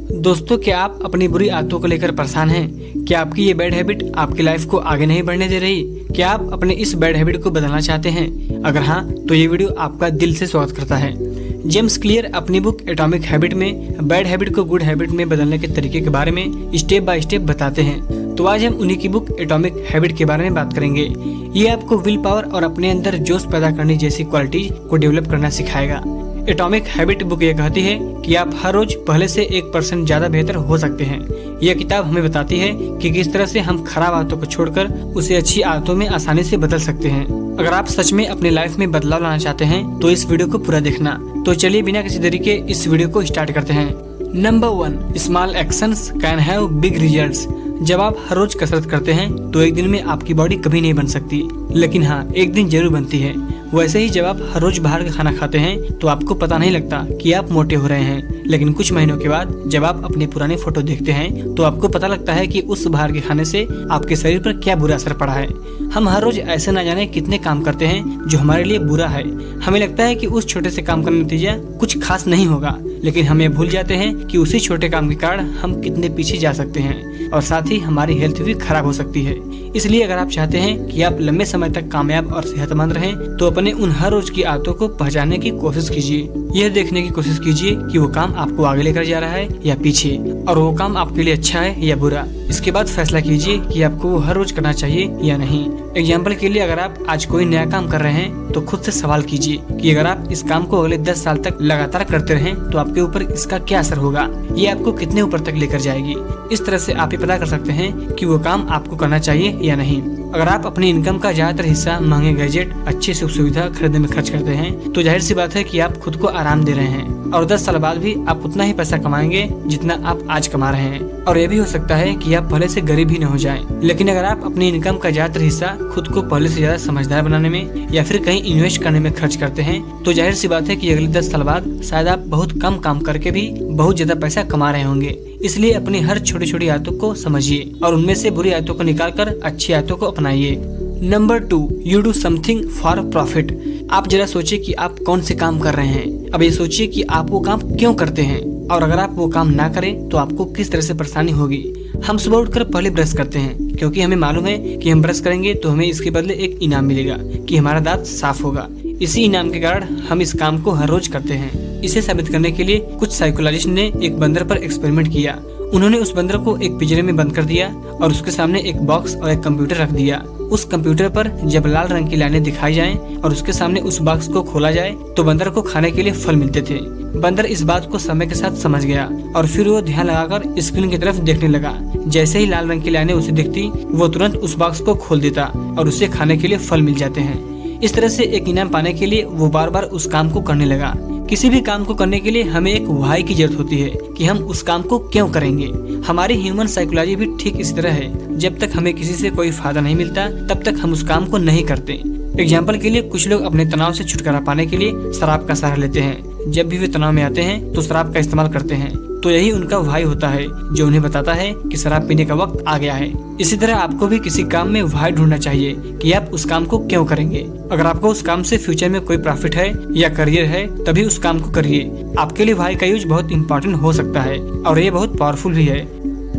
दोस्तों, क्या आप अपनी बुरी आदतों को लेकर परेशान हैं? क्या आपकी ये बैड हैबिट आपकी लाइफ को आगे नहीं बढ़ने दे रही? क्या आप अपने इस बैड हैबिट को बदलना चाहते हैं? अगर हाँ, तो ये वीडियो आपका दिल से स्वागत करता है। जेम्स क्लियर अपनी बुक एटॉमिक हैबिट में बैड हैबिट को गुड हैबिट में बदलने के तरीके के बारे में स्टेप बाय स्टेप बताते हैं। तो आज हम उन्हीं की बुक एटॉमिक हैबिट के बारे में बात करेंगे। ये आपको विल पावर और अपने अंदर जोश पैदा करने जैसी क्वालिटीज को डेवलप करना सिखाएगा। एटॉमिक हैबिट बुक ये कहती है कि आप हर रोज पहले से 1% ज्यादा बेहतर हो सकते हैं। यह किताब हमें बताती है कि किस तरह से हम खराब आदतों को छोड़कर उसे अच्छी आदतों में आसानी से बदल सकते हैं। अगर आप सच में अपनी लाइफ में बदलाव लाना चाहते हैं तो इस वीडियो को पूरा देखना। तो चलिए बिना किसी देरी के इस वीडियो को स्टार्ट करते हैं। Number 1, small actions can have big results. जब आप हर रोज कसरत करते हैं तो एक दिन में आपकी बॉडी कभी नहीं बन सकती, लेकिन हाँ, एक दिन जरूर बनती है। वैसे ही जब आप हर रोज बाहर का खाना खाते हैं तो आपको पता नहीं लगता कि आप मोटे हो रहे हैं, लेकिन कुछ महीनों के बाद जब आप अपनी पुरानी फोटो देखते हैं तो आपको पता लगता है कि उस बाहर के खाने से आपके शरीर पर क्या बुरा असर पड़ा है। हम हर रोज ऐसे न जाने कितने काम करते हैं जो हमारे लिए बुरा है। हमें लगता है कि उस छोटे से काम का नतीजा कुछ खास नहीं होगा, लेकिन हम ये भूल जाते हैं कि उसी छोटे काम के कारण हम कितने पीछे जा सकते हैं और साथ ही हमारी हेल्थ भी खराब हो सकती है। इसलिए अगर आप चाहते हैं कि आप लंबे समय तक कामयाब और सेहतमंद रहें तो अपने उन हर रोज की आदतों को पहचानने की कोशिश कीजिए। यह देखने की कोशिश कीजिए कि वो काम आपको आगे लेकर जा रहा है या पीछे, और वो काम आपके लिए अच्छा है या बुरा। इसके बाद फैसला कीजिए कि आपको वो हर रोज करना चाहिए या नहीं। एग्जाम्पल के लिए, अगर आप आज कोई नया काम कर रहे हैं तो खुद से सवाल कीजिए कि अगर आप इस काम को अगले 10 साल तक लगातार करते रहें तो आपके ऊपर इसका क्या असर होगा, ये आपको कितने ऊपर तक लेकर जाएगी। इस तरह से आप ये पता कर सकते हैं कि वो काम आपको करना चाहिए या नहीं। अगर आप अपनी इनकम का ज्यादातर हिस्सा महंगे गैजेट, अच्छी सुख सुविधा खरीदने में खर्च करते हैं तो जाहिर सी बात है कि आप खुद को आराम दे रहे हैं, और 10 साल बाद भी आप उतना ही पैसा कमाएंगे जितना आप आज कमा रहे हैं। और ये भी हो सकता है कि आप पहले से गरीब ही न हो जाएं। लेकिन अगर आप अपनी इनकम का ज्यादातर हिस्सा खुद को पहले से ज्यादा समझदार बनाने में या फिर कहीं इन्वेस्ट करने में खर्च करते हैं तो जाहिर सी बात है कि अगले 10 साल बाद शायद आप बहुत कम काम करके भी बहुत ज्यादा पैसा कमा रहे होंगे। इसलिए अपनी हर छोटी छोटी आदतों को समझिए और उनमें से बुरी आदतों को निकालकर अच्छी आदतों को अपनाइए। Number 2, you do something for profit. आप जरा सोचिए कि आप कौन से काम कर रहे हैं। अब ये सोचिए कि आप वो काम क्यों करते हैं, और अगर आप वो काम ना करें तो आपको किस तरह से परेशानी होगी। हम सुबह उठकर पहले ब्रश करते हैं क्योंकि हमें मालूम है कि हम ब्रश करेंगे तो हमें इसके बदले एक इनाम मिलेगा कि हमारा दांत साफ होगा। इसी इनाम के कारण हम इस काम को हर रोज करते हैं। इसे साबित करने के लिए कुछ साइकोलॉजिस्ट ने एक बंदर पर एक्सपेरिमेंट किया। उन्होंने उस बंदर को एक पिंजरे में बंद कर दिया और उसके सामने एक बॉक्स और एक कंप्यूटर रख दिया। उस कंप्यूटर पर जब लाल रंग की लाइनें दिखाई जाएं और उसके सामने उस बॉक्स को खोला जाए तो बंदर को खाने के लिए फल मिलते थे। बंदर इस बात को समय के साथ समझ गया और फिर वो ध्यान लगाकर स्क्रीन की तरफ देखने लगा। जैसे ही लाल रंग की लाइनें उसे दिखती वो तुरंत उस बॉक्स को खोल देता और उसे खाने के लिए फल मिल जाते हैं। इस तरह से एक इनाम पाने के लिए वो बार बार उस काम को करने लगा। किसी भी काम को करने के लिए हमें एक व्हाई की जरूरत होती है कि हम उस काम को क्यों करेंगे। हमारी ह्यूमन साइकोलॉजी भी ठीक इसी तरह है। जब तक हमें किसी से कोई फायदा नहीं मिलता तब तक हम उस काम को नहीं करते। एग्जाम्पल के लिए, कुछ लोग अपने तनाव से छुटकारा पाने के लिए शराब का सहारा लेते हैं। जब भी वे तनाव में आते हैं तो शराब का इस्तेमाल करते हैं। तो यही उनका व्हाई होता है जो उन्हें बताता है कि शराब पीने का वक्त आ गया है। इसी तरह आपको भी किसी काम में व्हाई ढूंढना चाहिए कि आप उस काम को क्यों करेंगे। अगर आपको उस काम से फ्यूचर में कोई प्रॉफिट है या करियर है तभी उस काम को करिए। आपके लिए व्हाई का यूज बहुत इंपॉर्टेंट हो सकता है और ये बहुत पावरफुल भी है।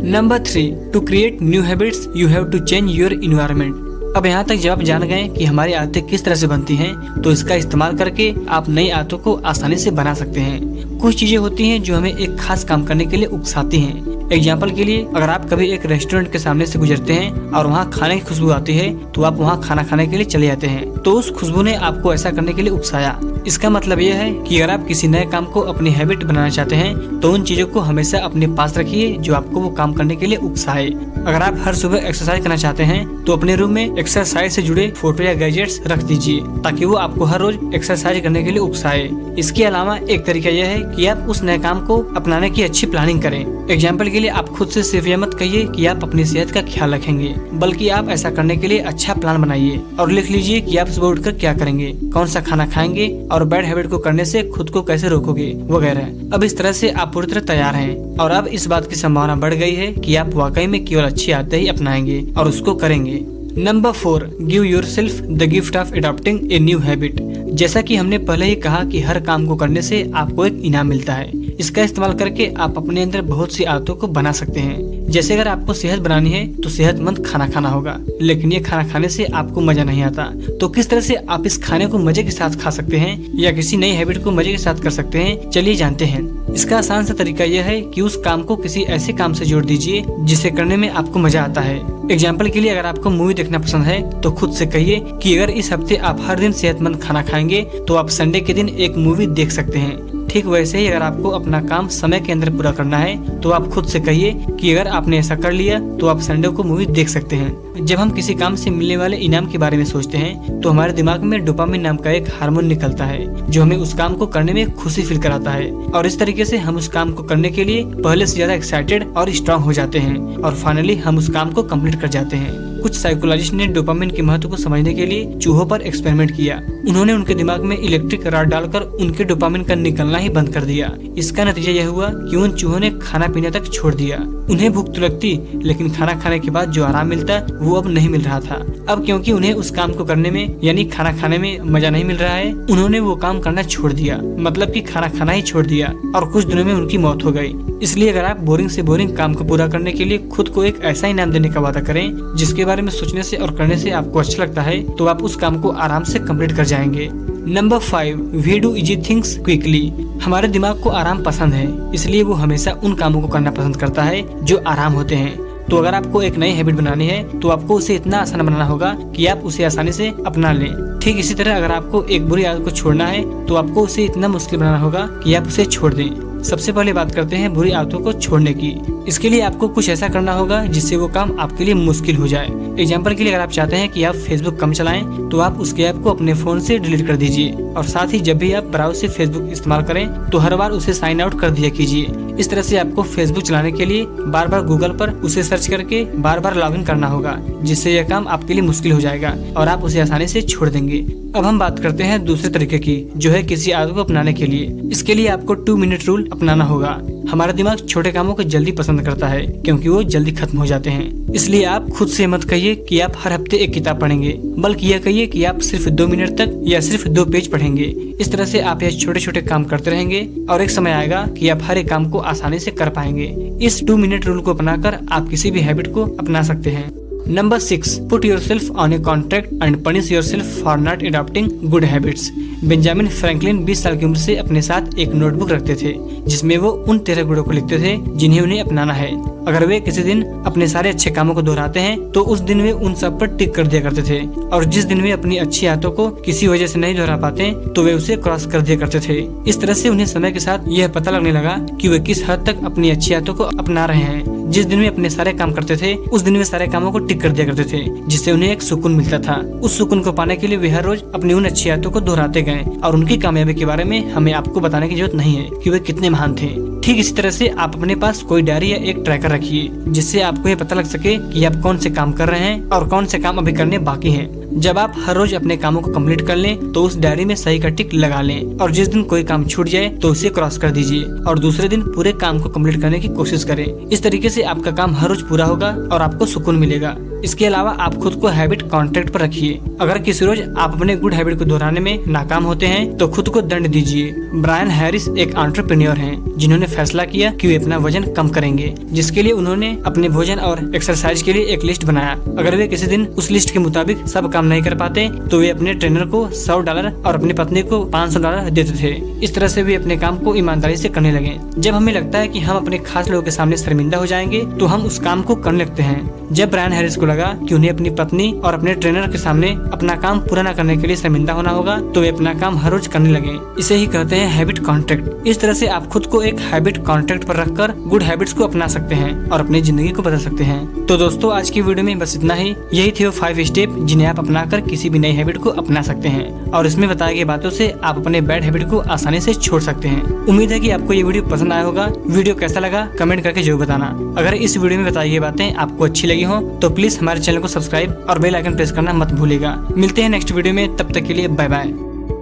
Number 3, to create new habits you have to change your environment. अब यहाँ तक जब आप जान गए कि हमारी आदतें किस तरह से बनती हैं, तो इसका इस्तेमाल करके आप नई आदतों को आसानी से बना सकते हैं। कुछ चीजें होती हैं जो हमें एक खास काम करने के लिए उकसाती हैं। एग्जाम्पल के लिए, अगर आप कभी एक रेस्टोरेंट के सामने से गुजरते हैं और वहाँ खाने की खुशबू आती है तो आप वहाँ खाना खाने के लिए चले जाते हैं, तो उस खुशबू ने आपको ऐसा करने के लिए उकसाया। इसका मतलब यह है कि अगर आप किसी नए काम को अपनी हैबिट बनाना चाहते हैं तो उन चीजों को हमेशा अपने पास रखिए जो आपको वो काम करने के लिए उकसाए। अगर आप हर सुबह एक्सरसाइज करना चाहते हैं तो अपने रूम में एक्सरसाइज से जुड़े फोटो या गैजेट्स रख दीजिए ताकि वो आपको हर रोज एक्सरसाइज करने के लिए उकसाए। इसके अलावा एक तरीका यह है कि आप उस नए काम को अपनाने की अच्छी प्लानिंग करें। एग्जाम्पल के लिए, आप खुद से सिर्फ यह मत कहिए कि आप अपनी सेहत का ख्याल रखेंगे, बल्कि आप ऐसा करने के लिए अच्छा प्लान बनाइए और लिख लीजिए कि आप सुबह उठकर क्या करेंगे, कौन सा खाना खाएंगे और बैड हैबिट को करने से खुद को कैसे रोकोगे वगैरह। अब इस तरह से आप पूरी तरह तैयार हैं और अब इस बात की संभावना बढ़ गई है कि आप वाकई में केवल अच्छी आदतें ही अपनाएंगे और उसको करेंगे। Number 4, give yourself the gift of adopting a new habit. जैसा कि हमने पहले ही कहा कि हर काम को करने से आपको एक इनाम मिलता है। इसका इस्तेमाल करके आप अपने अंदर बहुत सी आदतों को बना सकते हैं। जैसे अगर आपको सेहत बनानी है तो सेहतमंद खाना खाना होगा, लेकिन ये खाना खाने से आपको मजा नहीं आता। तो किस तरह से आप इस खाने को मजे के साथ खा सकते हैं या किसी नई हैबिट को मजे के साथ कर सकते हैं, चलिए जानते हैं। इसका आसान सा तरीका यह है कि उस काम को किसी ऐसे काम से जोड़ दीजिए जिसे करने में आपको मजा आता है। एग्जाम्पल के लिए, अगर आपको मूवी देखना पसंद है तो खुद से कहिए कि अगर इस हफ्ते आप हर दिन सेहतमंद खाना खाएंगे तो आप संडे के दिन एक मूवी देख सकते हैं। ठीक वैसे ही अगर आपको अपना काम समय के अंदर पूरा करना है तो आप खुद से कहिए कि अगर आपने ऐसा कर लिया तो आप संडे को मूवी देख सकते हैं। जब हम किसी काम से मिलने वाले इनाम के बारे में सोचते हैं तो हमारे दिमाग में डोपामिन नाम का एक हार्मोन निकलता है जो हमें उस काम को करने में खुशी फील कराता है, और इस तरीके से हम उस काम को करने के लिए पहले से ज्यादा एक्साइटेड और स्ट्रांग हो जाते हैं और फाइनली हम उस काम को कंप्लीट कर जाते हैं। कुछ साइकोलॉजिस्ट ने डोपामिन के महत्व को समझने के लिए चूहों पर एक्सपेरिमेंट किया। उन्होंने उनके दिमाग में इलेक्ट्रिक रॉड डालकर उनके डोपामिन का निकलना ही बंद कर दिया। इसका नतीजा यह हुआ कि उन चूहों ने खाना पीने तक छोड़ दिया। उन्हें भूख तो लगती, लेकिन खाना खाने के बाद जो आराम मिलता वो अब नहीं मिल रहा था। अब क्योंकि उन्हें उस काम को करने में यानी खाना खाने में मजा नहीं मिल रहा है, उन्होंने वो काम करना छोड़ दिया, मतलब कि खाना खाना ही छोड़ दिया, और कुछ दिनों में उनकी मौत हो गई। इसलिए अगर आप बोरिंग से बोरिंग काम को पूरा करने के लिए खुद को एक ऐसा इनाम देने का वादा करें जिसके बारे में सोचने से और करने से आपको अच्छा लगता है, तो आप उस काम को आराम से कंप्लीट कर जाएंगे। Number 5, we do easy things quickly. हमारे दिमाग को आराम पसंद है, इसलिए वो हमेशा उन कामों को करना पसंद करता है जो आराम होते हैं। तो अगर आपको एक नई हैबिट बनानी है तो आपको उसे इतना आसान बनाना होगा कि आप उसे आसानी से अपना लें। ठीक इसी तरह अगर आपको एक बुरी आदत को छोड़ना है तो आपको उसे इतना मुश्किल बनाना होगा कि आप उसे छोड़ दें। सबसे पहले बात करते हैं बुरी आदतों को छोड़ने की। इसके लिए आपको कुछ ऐसा करना होगा जिससे वो काम आपके लिए मुश्किल हो जाए। एग्जाम्पल के लिए, अगर आप चाहते हैं कि आप फेसबुक कम चलाएं तो आप उसके ऐप को अपने फोन से डिलीट कर दीजिए, और साथ ही जब भी आप ब्राउज से फेसबुक इस्तेमाल करें तो हर बार उसे साइन आउट कर दिया कीजिए। इस तरह से आपको फेसबुक चलाने के लिए बार बार गूगल पर उसे सर्च करके बार बार लॉगिन करना होगा, जिससे यह काम आपके लिए मुश्किल हो जाएगा और आप उसे आसानी से छोड़ देंगे। अब हम बात करते हैं दूसरे तरीके की, जो है किसी आदत को अपनाने के लिए। इसके लिए आपको 2 मिनट रूल अपनाना होगा। हमारा दिमाग छोटे कामों को जल्दी पसंद करता है क्योंकि वो जल्दी खत्म हो जाते हैं। इसलिए आप खुद से मत कहिए कि आप हर हफ्ते एक किताब पढ़ेंगे, बल्कि यह कहिए कि आप सिर्फ 2 मिनट तक या सिर्फ 2 पेज पढ़ेंगे। इस तरह से आप यह छोटे छोटे काम करते रहेंगे और एक समय आएगा कि आप हर एक काम को आसानी से कर पाएंगे। इस 2 मिनट रूल को अपनाकर आप किसी भी हैबिट को अपना सकते हैं। Number 6, put yourself on a contract and punish yourself for not adopting good habits. Benjamin Franklin 20 साल की उम्र से अपने साथ एक नोटबुक रखते थे जिसमें वो उन 13 गुणों को लिखते थे जिन्हें उन्हें अपनाना है। अगर वे किसी दिन अपने सारे अच्छे कामों को दोहराते हैं तो उस दिन वे उन सब पर टिक कर दिया करते थे, और जिस दिन वे अपनी अच्छी आदतों को किसी वजह से नहीं दोहरा पाते तो वे उसे क्रॉस कर दिया करते थे। इस तरह से उन्हें समय के साथ यह पता लगने लगा कि वे किस हद तक अपनी अच्छी आदतों को अपना रहे हैं। जिस दिन वे अपने सारे काम करते थे उस दिन वे सारे कामों को टिक कर दिया करते थे, जिससे उन्हें एक सुकून मिलता था। उस सुकून को पाने के लिए वे हर रोज अपनी उन अच्छी आदतों को दोहराते गए, और उनकी कामयाबी के बारे में हमें आपको बताने की जरूरत नहीं है कि वे कितने महान थे। ठीक इसी तरह से आप अपने पास कोई डायरी या एक ट्रैकर रखिए जिससे आपको ये पता लग सके कि आप कौन से काम कर रहे हैं और कौन से काम अभी करने बाकी हैं। जब आप हर रोज अपने कामों को कंप्लीट कर लें तो उस डायरी में सही का टिक लगा लें, और जिस दिन कोई काम छूट जाए तो उसे क्रॉस कर दीजिए और दूसरे दिन पूरे काम को कंप्लीट करने की कोशिश करें। इस तरीके से आपका काम हर रोज पूरा होगा और आपको सुकून मिलेगा। इसके अलावा आप खुद को हैबिट कॉन्ट्रैक्ट पर रखिए। अगर किसी रोज आप अपने गुड हैबिट को दोहराने में नाकाम होते हैं तो खुद को दंड दीजिए। ब्रायन हैरिस एक एंटरप्रेन्योर हैं जिन्होंने फैसला किया कि वे अपना वजन कम करेंगे, जिसके लिए उन्होंने अपने भोजन और एक्सरसाइज के लिए एक लिस्ट बनाया। अगर वे किसी दिन उस लिस्ट के मुताबिक सब काम नहीं कर पाते तो वे अपने ट्रेनर को $100 और अपनी पत्नी को $500 देते थे। इस तरह से वे अपने काम को ईमानदारी से करने लगे। जब हमें लगता है कि हम अपने खास लोगों के सामने शर्मिंदा हो जाएंगे तो हम उस काम को करने लगते हैं। जब ब्रायन हैरिस को लगा कि उन्हें अपनी पत्नी और अपने ट्रेनर के सामने अपना काम पूरा न करने के लिए शर्मिंदा होना होगा तो वे अपना काम हर रोज करने लगे। इसे ही कहते हैं हैबिट कॉन्ट्रैक्ट। इस तरह से आप खुद को एक हैबिट कॉन्ट्रैक्ट पर रखकर गुड हैबिट्स को अपना सकते हैं और अपनी जिंदगी को बदल सकते हैं। तो दोस्तों, आज की वीडियो में बस इतना ही। यही थे वो 5 स्टेप जिन्हें आप अपनाकर किसी भी नई हैबिट को अपना सकते हैं, और इसमें बताई गई बातों से आप अपने बैड हैबिट को आसानी से छोड़ सकते हैं। उम्मीद है कि आपको ये वीडियो पसंद आया होगा। वीडियो कैसा लगा कमेंट करके जरूर बताना। अगर इस वीडियो में बताई गई बातें आपको अच्छी लगी हो तो प्लीज हमारे चैनल को सब्सक्राइब और बेल आइकन प्रेस करना मत भूलिएगा। मिलते हैं नेक्स्ट वीडियो में, तब तक के लिए बाय बाय।